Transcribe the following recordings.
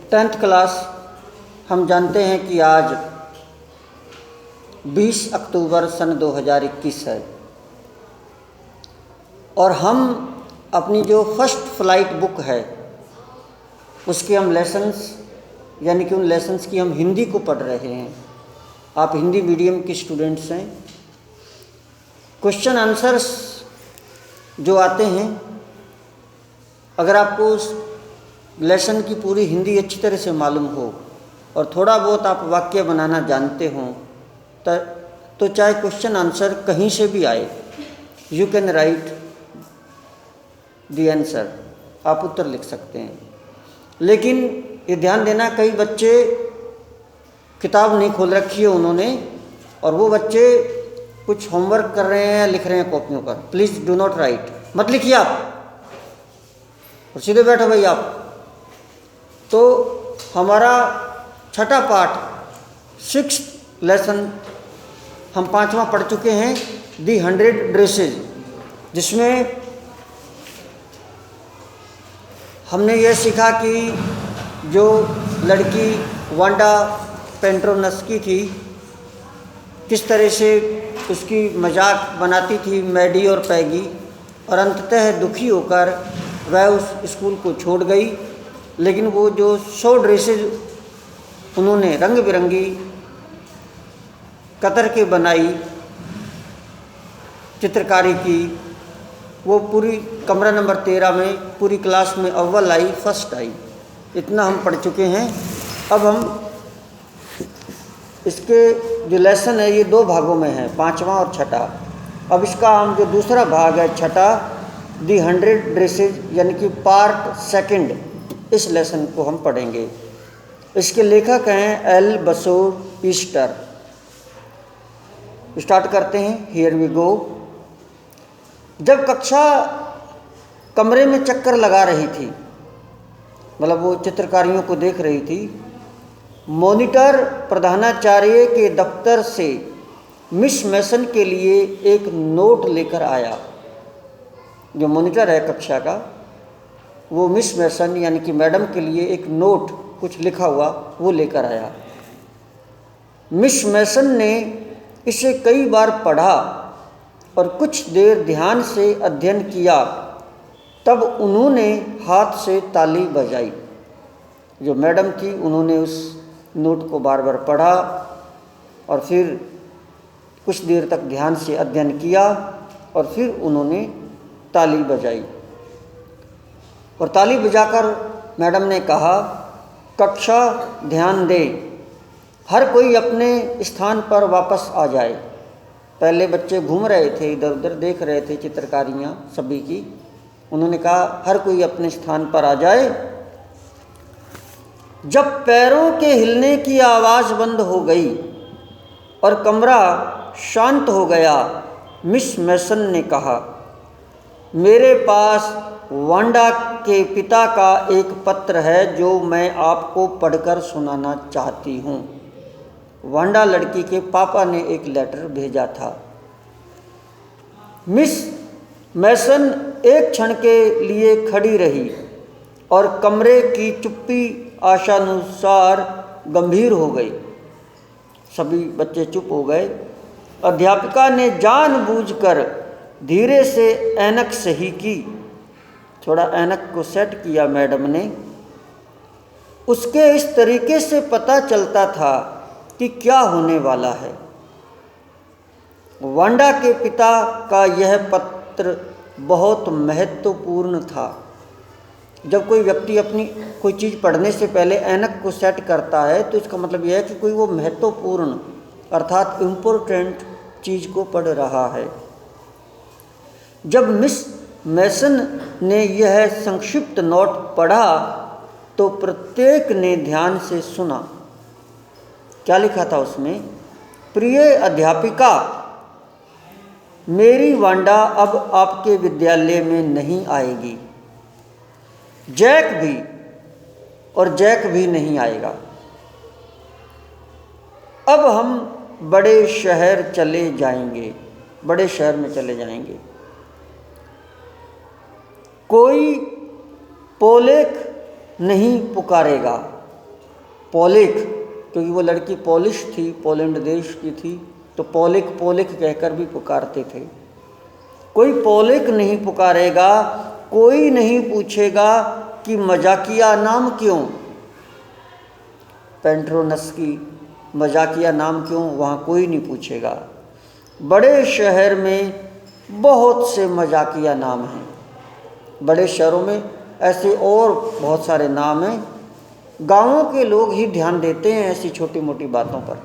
10th class. हम जानते हैं कि आज 20 अक्टूबर सन 2021 है और हम अपनी जो फर्स्ट फ्लाइट बुक है उसके हम लेसन्स यानी कि उन लेसन्स की हम हिंदी को पढ़ रहे हैं। आप हिंदी मीडियम के स्टूडेंट्स हैं। क्वेश्चन आंसर्स जो आते हैं, अगर आपको उस लेसन की पूरी हिंदी अच्छी तरह से मालूम हो और थोड़ा बहुत आप वाक्य बनाना जानते हों तो चाहे क्वेश्चन आंसर कहीं से भी आए, you can write the answer, आप उत्तर लिख सकते हैं। लेकिन ये ध्यान देना, कई बच्चे किताब नहीं खोल रखी है उन्होंने और वो बच्चे कुछ होमवर्क कर रहे हैं, लिख रहे हैं कॉपियों पर। प्लीज़ डू नॉट राइट, मत लिखिए आप और सीधे बैठो भाई आप। तो हमारा छठा पाठ 6th लेसन हम 5वां पढ़ चुके हैं, दी 100 ड्रेसेज, जिसमें हमने यह सीखा कि जो लड़की वांडा पेट्रोनस्की थी किस तरह से उसकी मजाक बनाती थी मैडी और पैगी, और अंततः दुखी होकर वह उस स्कूल को छोड़ गई। लेकिन वो जो 100 ड्रेसेज उन्होंने रंग बिरंगी कतर के बनाई, चित्रकारी की, वो पूरी कमरा नंबर 13 में पूरी क्लास में अव्वल आई, फर्स्ट आई। इतना हम पढ़ चुके हैं। अब हम इसके जो लेसन है ये 2 भागों में है, 5वां और छठा। अब इसका हम जो दूसरा भाग है छठा, दी 100 ड्रेसेज यानी कि पार्ट 2, इस लेसन को हम पढ़ेंगे। इसके लेखक हैं एल बसोर ईस्टर। स्टार्ट करते हैं, हियर वी गो। जब कक्षा कमरे में चक्कर लगा रही थी, मतलब वो चित्रकारियों को देख रही थी, मॉनिटर प्रधानाचार्य के दफ्तर से मिस मैसन के लिए एक नोट लेकर आया। जो मॉनिटर है कक्षा का, वो मिस मैसन यानी कि मैडम के लिए एक नोट, कुछ लिखा हुआ, वो लेकर आया। मिस मैसन ने इसे कई बार पढ़ा और कुछ देर ध्यान से अध्ययन किया, तब उन्होंने हाथ से ताली बजाई। जो मैडम थी उन्होंने उस नोट को बार बार पढ़ा और फिर कुछ देर तक ध्यान से अध्ययन किया और फिर उन्होंने ताली बजाई। और ताली बजाकर मैडम ने कहा, कक्षा ध्यान दे, हर कोई अपने स्थान पर वापस आ जाए। पहले बच्चे घूम रहे थे, इधर उधर देख रहे थे चित्रकारियाँ सभी की। उन्होंने कहा हर कोई अपने स्थान पर आ जाए। जब पैरों के हिलने की आवाज़ बंद हो गई और कमरा शांत हो गया, मिस मैसन ने कहा, मेरे पास वांडा के पिता का एक पत्र है जो मैं आपको पढ़कर सुनाना चाहती हूँ। वांडा लड़की के पापा ने एक लेटर भेजा था। मिस मैसन एक क्षण के लिए खड़ी रही और कमरे की चुप्पी आशानुसार गंभीर हो गई। सभी बच्चे चुप हो गए। अध्यापिका ने जानबूझकर धीरे से ऐनक सही की, थोड़ा ऐनक को सेट किया मैडम ने। उसके इस तरीके से पता चलता था कि क्या होने वाला है। वांडा के पिता का यह पत्र बहुत महत्वपूर्ण था। जब कोई व्यक्ति अपनी कोई चीज़ पढ़ने से पहले ऐनक को सेट करता है तो इसका मतलब यह है कि कोई वो महत्वपूर्ण अर्थात इम्पोर्टेंट चीज़ को पढ़ रहा है। जब मिस मैसन ने यह संक्षिप्त नोट पढ़ा तो प्रत्येक ने ध्यान से सुना। क्या लिखा था उसमें? प्रिय अध्यापिका, मेरी वांडा अब आपके विद्यालय में नहीं आएगी। जैक भी नहीं आएगा। अब हम बड़े शहर में चले जाएंगे। कोई पोलेख नहीं पुकारेगा। पॉलिक, क्योंकि वो लड़की पोलिश थी, पोलैंड देश की थी, तो पॉलिक पॉलिक कहकर भी पुकारते थे। कोई पॉलिक नहीं पुकारेगा, कोई नहीं पूछेगा कि मजाकिया नाम क्यों, पेट्रोनस्की मजाकिया नाम क्यों, वहाँ कोई नहीं पूछेगा। बड़े शहर में बहुत से मजाकिया नाम हैं, बड़े शहरों में ऐसे और बहुत सारे नाम हैं। गाँवों के लोग ही ध्यान देते हैं ऐसी छोटी मोटी बातों पर।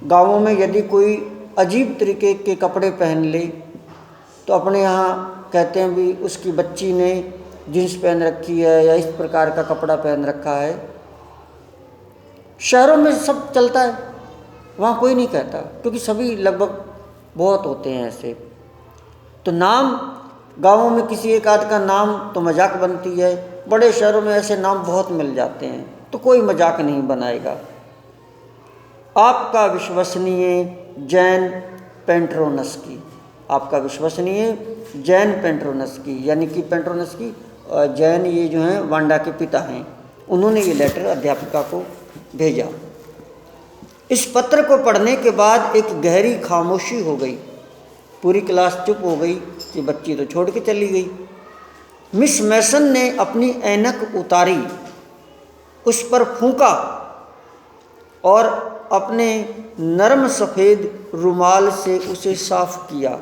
गाँवों में यदि कोई अजीब तरीके के कपड़े पहन ले तो अपने यहाँ कहते हैं भी उसकी बच्ची ने जीन्स पहन रखी है या इस प्रकार का कपड़ा पहन रखा है। शहरों में सब चलता है, वहाँ कोई नहीं कहता, क्योंकि सभी लगभग बहुत होते हैं ऐसे। तो नाम गाँवों में किसी एक आध का नाम तो मजाक बनती है, बड़े शहरों में ऐसे नाम बहुत मिल जाते हैं, तो कोई मजाक नहीं बनाएगा। आपका विश्वसनीय जैन पेट्रोनस्की, आपका विश्वसनीय जैन पेट्रोनस्की, यानी कि पेट्रोनस्की जैन ये जो हैं वांडा के पिता हैं, उन्होंने ये लेटर अध्यापिका को भेजा। इस पत्र को पढ़ने के बाद एक गहरी खामोशी हो गई। पूरी क्लास चुप हो गई कि बच्ची तो छोड़ के चली गई। मिस मैसन ने अपनी ऐनक उतारी, उस पर फूंका और अपने नरम सफ़ेद रुमाल से उसे साफ किया।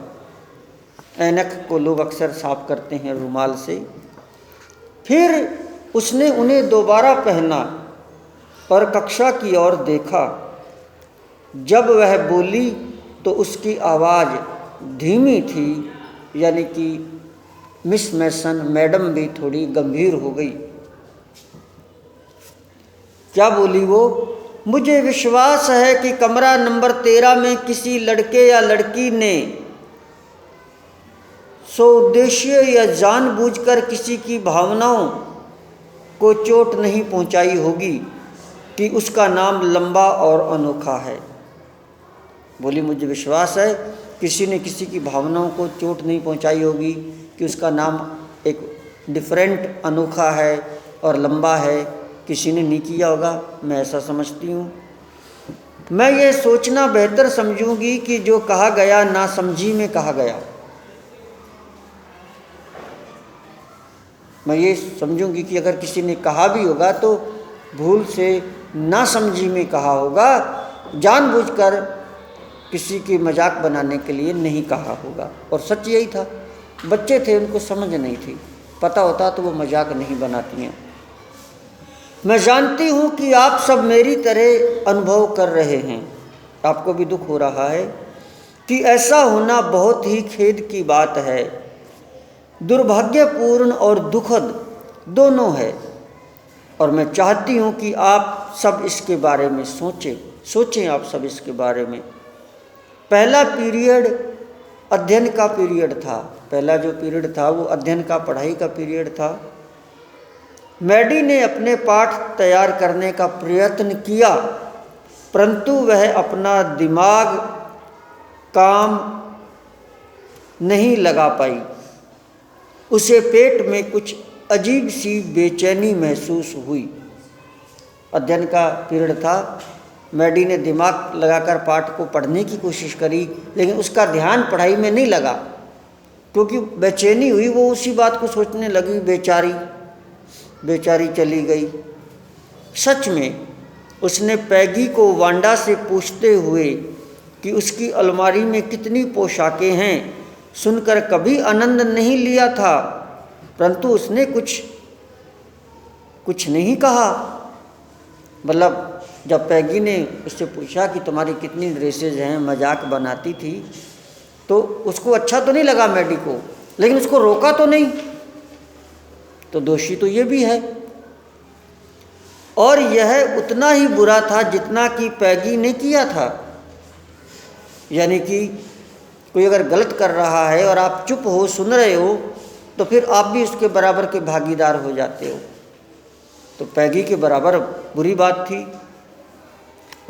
ऐनक को लोग अक्सर साफ करते हैं रुमाल से। फिर उसने उन्हें दोबारा पहना और कक्षा की ओर देखा। जब वह बोली तो उसकी आवाज़ धीमी थी, यानी कि मिस मैसन मैडम भी थोड़ी गंभीर हो गई। क्या बोली वो? मुझे विश्वास है कि कमरा नंबर 13 में किसी लड़के या लड़की ने स्वउद्देश्य या जानबूझकर किसी की भावनाओं को चोट नहीं पहुंचाई होगी कि उसका नाम लंबा और अनोखा है। बोली मुझे विश्वास है किसी ने किसी की भावनाओं को चोट नहीं पहुंचाई होगी कि उसका नाम एक डिफरेंट अनोखा है और लंबा है, किसी ने नहीं किया होगा, मैं ऐसा समझती हूँ। मैं ये सोचना बेहतर समझूंगी कि जो कहा गया नासमझी में कहा गया। मैं ये समझूंगी कि अगर किसी ने कहा भी होगा तो भूल से नासमझी में कहा होगा, जानबूझकर किसी की मजाक बनाने के लिए नहीं कहा होगा। और सच यही था, बच्चे थे, उनको समझ नहीं थी, पता होता तो वो मजाक नहीं बनाती हैं। मैं जानती हूँ कि आप सब मेरी तरह अनुभव कर रहे हैं, आपको भी दुख हो रहा है कि ऐसा होना बहुत ही खेद की बात है, दुर्भाग्यपूर्ण और दुखद दोनों है। और मैं चाहती हूँ कि आप सब इसके बारे में सोचें आप सब इसके बारे में। पहला पीरियड अध्ययन का पीरियड था, पहला जो पीरियड था वो अध्ययन का, पढ़ाई का पीरियड था। मैडी ने अपने पाठ तैयार करने का प्रयत्न किया, परंतु वह अपना दिमाग काम नहीं लगा पाई। उसे पेट में कुछ अजीब सी बेचैनी महसूस हुई। अध्ययन का पीरियड था, मैडी ने दिमाग लगाकर पाठ को पढ़ने की कोशिश करी, लेकिन उसका ध्यान पढ़ाई में नहीं लगा, क्योंकि बेचैनी हुई। वो उसी बात को सोचने लगी, बेचारी चली गई। सच में उसने पैगी को वांडा से पूछते हुए कि उसकी अलमारी में कितनी पोशाकें हैं सुनकर कभी आनंद नहीं लिया था, परंतु उसने कुछ नहीं कहा। मतलब जब पैगी ने उससे पूछा कि तुम्हारी कितनी ड्रेसेज हैं, मजाक बनाती थी, तो उसको अच्छा तो नहीं लगा मैडी को, लेकिन उसको रोका तो नहीं। तो दोषी तो ये भी है। और यह उतना ही बुरा था जितना कि पैगी ने किया था। यानी कि कोई अगर गलत कर रहा है और आप चुप हो, सुन रहे हो, तो फिर आप भी उसके बराबर के भागीदार हो जाते हो। तो पैगी के बराबर बुरी बात थी।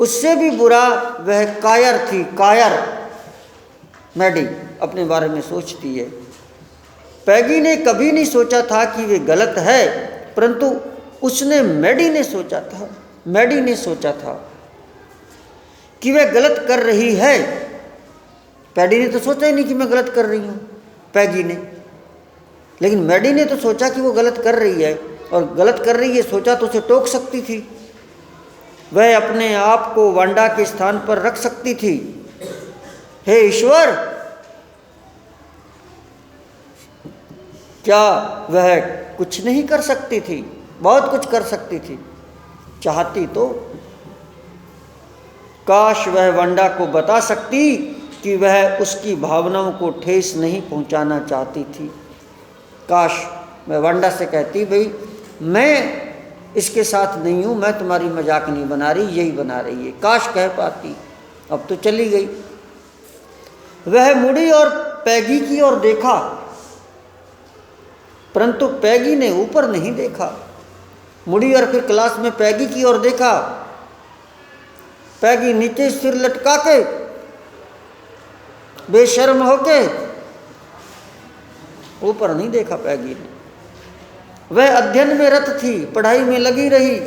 उससे भी बुरा वह कायर थी, कायर मैडी अपने बारे में सोचती है। पैगी ने कभी नहीं सोचा था कि वे गलत है, परंतु उसने, मैडी ने सोचा था मैडी ने सोचा था कि वह गलत कर रही है। पैडी ने तो सोचा ही नहीं कि मैं गलत कर रही हूँ, पैगी ने, लेकिन मैडी ने तो सोचा कि वो गलत कर रही है, और गलत कर रही है सोचा तो उसे टोक सकती थी, वह अपने आप को वांडा के स्थान पर रख सकती थी। हे ईश्वर, क्या वह कुछ नहीं कर सकती थी? बहुत कुछ कर सकती थी, चाहती तो। काश वह वांडा को बता सकती कि वह उसकी भावनाओं को ठेस नहीं पहुंचाना चाहती थी। काश मैं वांडा से कहती, भाई मैं इसके साथ नहीं हूँ, मैं तुम्हारी मजाक नहीं बना रही, यही बना रही है। काश कह पाती, अब तो चली गई। वह मुड़ी और पैगी की ओर देखा, परंतु पैगी ने ऊपर नहीं देखा। मुड़ी और फिर क्लास में पैगी की ओर देखा। पैगी नीचे सिर लटका के बेशर्म होके, ऊपर नहीं देखा पैगी ने। वह अध्ययन में रत थी, पढ़ाई में लगी रही।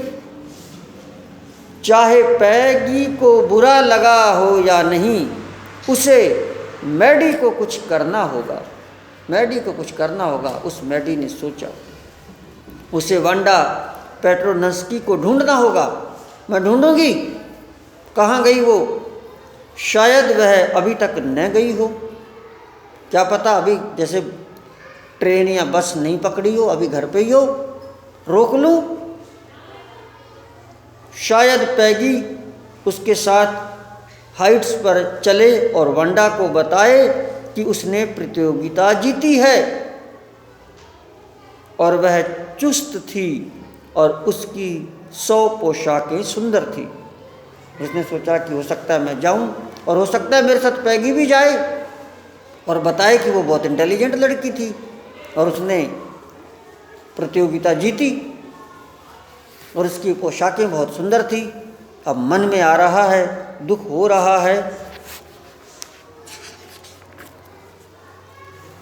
चाहे पैगी को बुरा लगा हो या नहीं, उसे मैडी को कुछ करना होगा, मैडी को कुछ करना होगा, उस मैडी ने सोचा। उसे वांडा पेट्रोनस्की को ढूंढना होगा। मैं ढूंढूंगी, कहाँ गई वो? शायद वह अभी तक न गई हो, क्या पता अभी जैसे ट्रेन या बस नहीं पकड़ी हो, अभी घर पे ही हो, रोक लूँ। शायद पैगी उसके साथ हाइट्स पर चले और वांडा को बताए कि उसने प्रतियोगिता जीती है और वह चुस्त थी और उसकी 100 पोशाकें सुंदर थी। उसने सोचा कि हो सकता है मैं जाऊं और हो सकता है मेरे साथ पैगी भी जाए और बताए कि वो बहुत इंटेलिजेंट लड़की थी और उसने प्रतियोगिता जीती और उसकी पोशाकें बहुत सुंदर थी। अब मन में आ रहा है, दुख हो रहा है।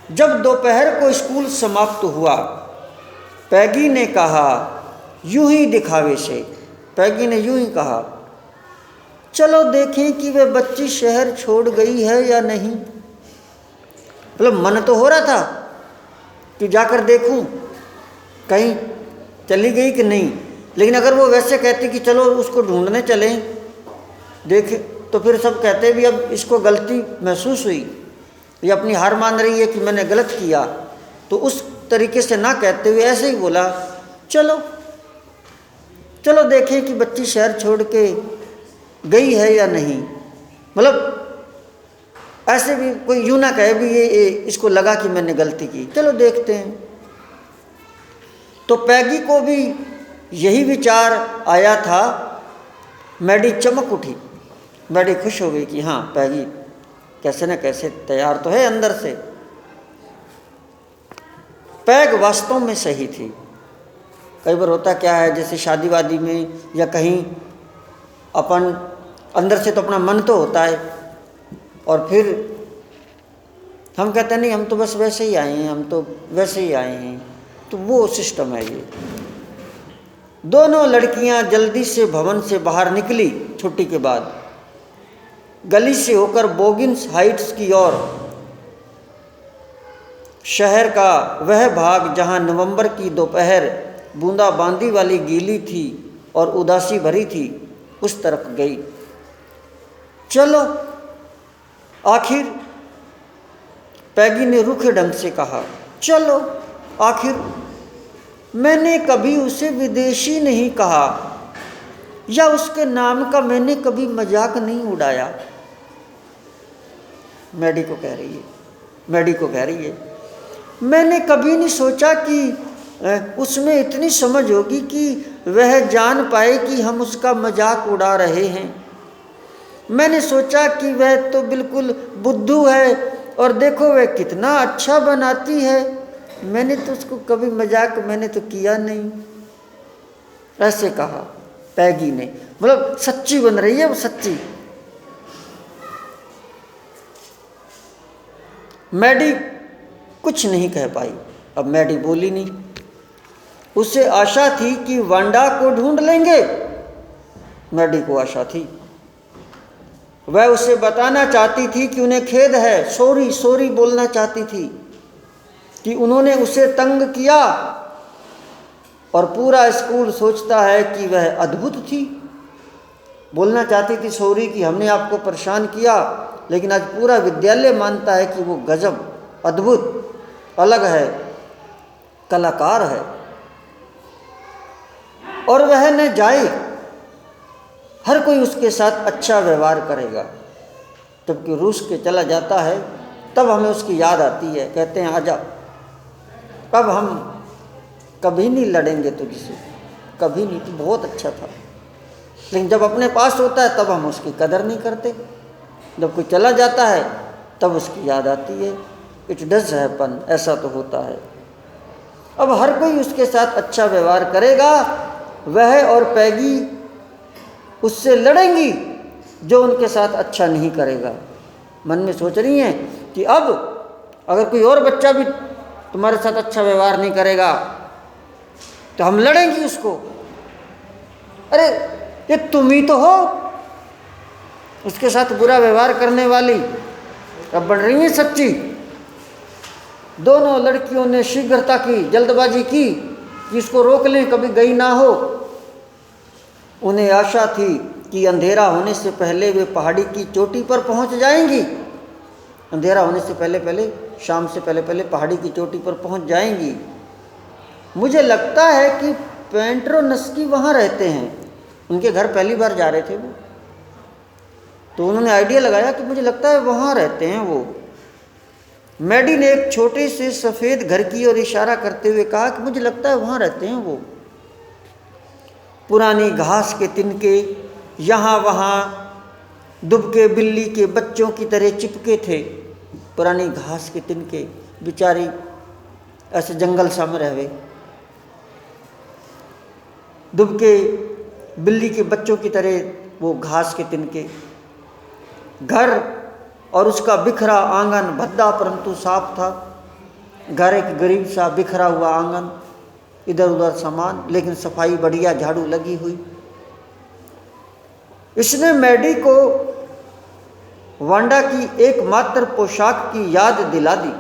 जब दोपहर को स्कूल समाप्त हुआ, पैगी ने कहा यूं ही दिखावे से, पैगी ने यूं ही कहा, चलो देखें कि वह बच्ची शहर छोड़ गई है या नहीं। मतलब मन तो हो रहा था कि जाकर देखूं कहीं चली गई कि नहीं, लेकिन अगर वो वैसे कहती कि चलो उसको ढूंढने चलें देख, तो फिर सब कहते भी अब इसको गलती महसूस हुई, ये अपनी हार मान रही है कि मैंने गलत किया। तो उस तरीके से ना कहते हुए ऐसे ही बोला, चलो चलो देखें कि बच्ची शहर छोड़ के गई है या नहीं। मतलब ऐसे भी कोई यूँ ना कहे भी ये इसको लगा कि मैंने गलती की, चलो देखते हैं। तो पैगी को भी यही विचार आया था। मैडी चमक उठी, मैडी खुश हो गई कि हाँ पैगी कैसे न कैसे तैयार तो है अंदर से। पैग वास्तव में सही थी। कई बार होता क्या है, जैसे शादी वादी में या कहीं अपन अंदर से तो अपना मन तो होता है और फिर हम कहते हैं नहीं हम तो बस वैसे ही आए हैं, हम तो वैसे ही आए हैं। तो वो सिस्टम है ये। दोनों लड़कियां जल्दी से भवन से बाहर निकली। छुट्टी के बाद गली से होकर बोगिन्स हाइट्स की ओर, शहर का वह भाग जहां नवंबर की दोपहर बूंदाबांदी वाली गीली थी और उदासी भरी थी, उस तरफ गई। चलो, आखिर, पैगी ने रूखे ढंग से कहा, चलो आखिर। मैंने कभी उसे विदेशी नहीं कहा या उसके नाम का मैंने कभी मजाक नहीं उड़ाया। मैडी को कह रही है, मैंने कभी नहीं सोचा कि उसमें इतनी समझ होगी कि वह जान पाए कि हम उसका मजाक उड़ा रहे हैं। मैंने सोचा कि वह तो बिल्कुल बुद्धू है और देखो वह कितना अच्छा बनाती है, मैंने तो उसको कभी मजाक मैंने तो किया नहीं। ऐसे कहा पैगी ने। मतलब सच्ची बन रही है वो, सच्ची। मैडी कुछ नहीं कह पाई। अब मैडी बोली नहीं। उसे आशा थी कि वांडा को ढूंढ लेंगे, मैडी को आशा थी। वह उसे बताना चाहती थी कि उन्हें खेद है, सॉरी सॉरी बोलना चाहती थी कि उन्होंने उसे तंग किया, और पूरा स्कूल सोचता है कि वह अद्भुत थी। बोलना चाहती थी सॉरी कि हमने आपको परेशान किया, लेकिन आज पूरा विद्यालय मानता है कि वो गजब, अद्भुत, अलग है, कलाकार है। और वह न जाए, हर कोई उसके साथ अच्छा व्यवहार करेगा। जबकि रूस के चला जाता है तब हमें उसकी याद आती है, कहते हैं आजा, अब हम कभी नहीं लड़ेंगे तुझसे, कभी नहीं, तू बहुत अच्छा था। लेकिन जब अपने पास होता है तब हम उसकी कदर नहीं करते, जब कोई चला जाता है तब उसकी याद आती है। इट डज हैपन, ऐसा तो होता है। अब हर कोई उसके साथ अच्छा व्यवहार करेगा, वह और पैगी उससे लड़ेंगी जो उनके साथ अच्छा नहीं करेगा। मन में सोच रही हैं कि अब अगर कोई और बच्चा भी तुम्हारे साथ अच्छा व्यवहार नहीं करेगा तो हम लड़ेंगी उसको। अरे ये तुम ही तो हो उसके साथ बुरा व्यवहार करने वाली। अब बढ़ रही है सच्ची। दोनों लड़कियों ने शीघ्रता की, जल्दबाजी की कि इसको रोक लें, कभी गई ना हो। उन्हें आशा थी कि अंधेरा होने से पहले वे पहाड़ी की चोटी पर पहुंच जाएंगी। अंधेरा होने से पहले पहले, शाम से पहले पहले पहाड़ी की चोटी पर पहुंच जाएंगी। मुझे लगता है कि पेट्रोनस्की वहाँ रहते हैं, उनके घर पहली बार जा रहे थे वो, तो उन्होंने आइडिया लगाया कि मुझे लगता है वहाँ रहते हैं वो। मैडी ने एक छोटे से सफ़ेद घर की ओर इशारा करते हुए कहा कि मुझे लगता है वहाँ रहते हैं वो। पुरानी घास के तिनके यहाँ वहाँ दुबके बिल्ली के बच्चों की तरह चिपके थे। पुरानी घास के तिनके, बेचारी ऐसे जंगल सा में रहवे, दुबके बिल्ली के बच्चों की तरह वो घास के तिनके। घर और उसका बिखरा आंगन भद्दा परंतु साफ था। घर एक गरीब सा बिखरा हुआ आंगन, इधर उधर सामान, लेकिन सफाई बढ़िया, झाड़ू लगी हुई। इसने मैडी को वांडा की एकमात्र पोशाक की याद दिला दी।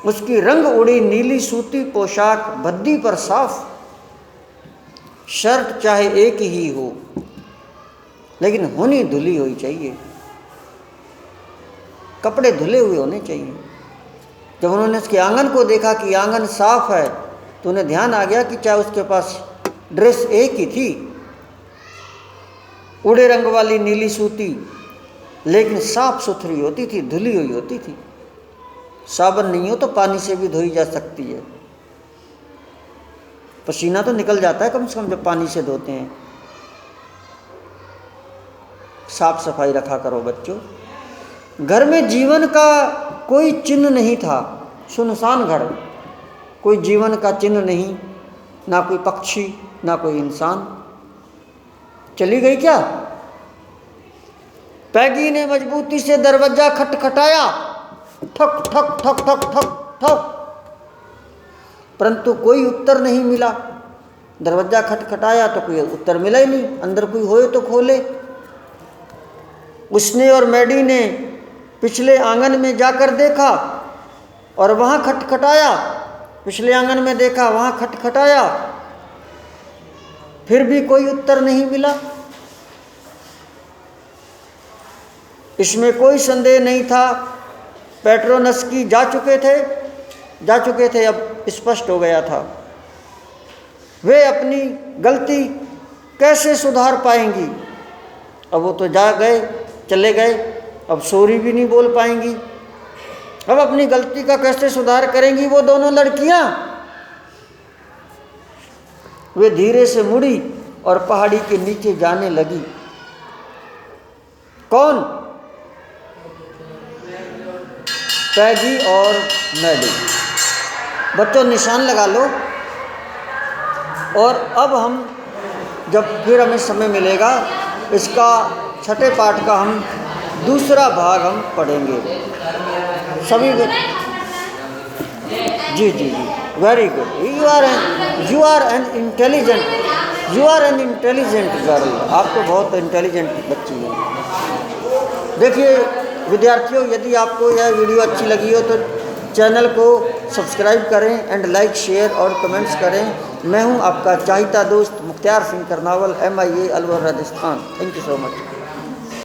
उसकी रंग उड़ी नीली सूती पोशाक भद्दी पर साफ, शर्ट चाहे एक ही हो लेकिन होनी धुली हुई चाहिए, कपड़े धुले हुए होने चाहिए। जब उन्होंने उसके आंगन को देखा कि आंगन साफ है तो उन्हें ध्यान आ गया कि चाहे उसके पास ड्रेस एक ही थी, उड़े रंग वाली नीली सूती, लेकिन साफ सुथरी होती थी, धुली हुई होती थी। साबुन नहीं हो तो पानी से भी धोई जा सकती है। पसीना तो निकल जाता है कम से कम जब पानी से धोते हैं। साफ सफाई रखा करो बच्चों। घर में जीवन का कोई चिन्ह नहीं था, सुनसान घर, कोई जीवन का चिन्ह नहीं, ना कोई पक्षी ना कोई इंसान। चली गई क्या? पैगी ने मजबूती से दरवाजा खटखटाया, ठक ठक ठक ठक ठक ठक, परंतु कोई उत्तर नहीं मिला। दरवाजा खटखटाया तो कोई उत्तर मिला ही नहीं, अंदर कोई होए तो खोले। उसने और मैडी ने पिछले आंगन में जाकर देखा और वहाँ खटखटाया, पिछले आंगन में देखा, वहाँ खटखटाया, फिर भी कोई उत्तर नहीं मिला। इसमें कोई संदेह नहीं था, पेट्रोनस्की जा चुके थे, अब स्पष्ट हो गया था। वे अपनी गलती कैसे सुधार पाएंगी? अब वो तो जा गए, चले गए, अब सॉरी भी नहीं बोल पाएंगी। अब अपनी गलती का कैसे सुधार करेंगी वो दोनों लड़कियां? वे धीरे से मुड़ी और पहाड़ी के नीचे जाने लगी। कौन? पैगी और मैडी। बच्चों निशान लगा लो। और अब हम जब फिर हमें समय मिलेगा, इसका छठे पाठ का हम दूसरा भाग हम पढ़ेंगे। सभी जी, very good, you are an intelligent you are an intelligent girl, आप तो बहुत इंटेलिजेंट बच्ची है। देखिए विद्यार्थियों, यदि आपको यह वीडियो अच्छी लगी हो तो चैनल को सब्सक्राइब करें एंड लाइक, शेयर और कमेंट्स करें। मैं हूं आपका चाहता दोस्त Mukhtiyar Singh Karnawal, MIA Alwar Rajasthan. Thank you so much.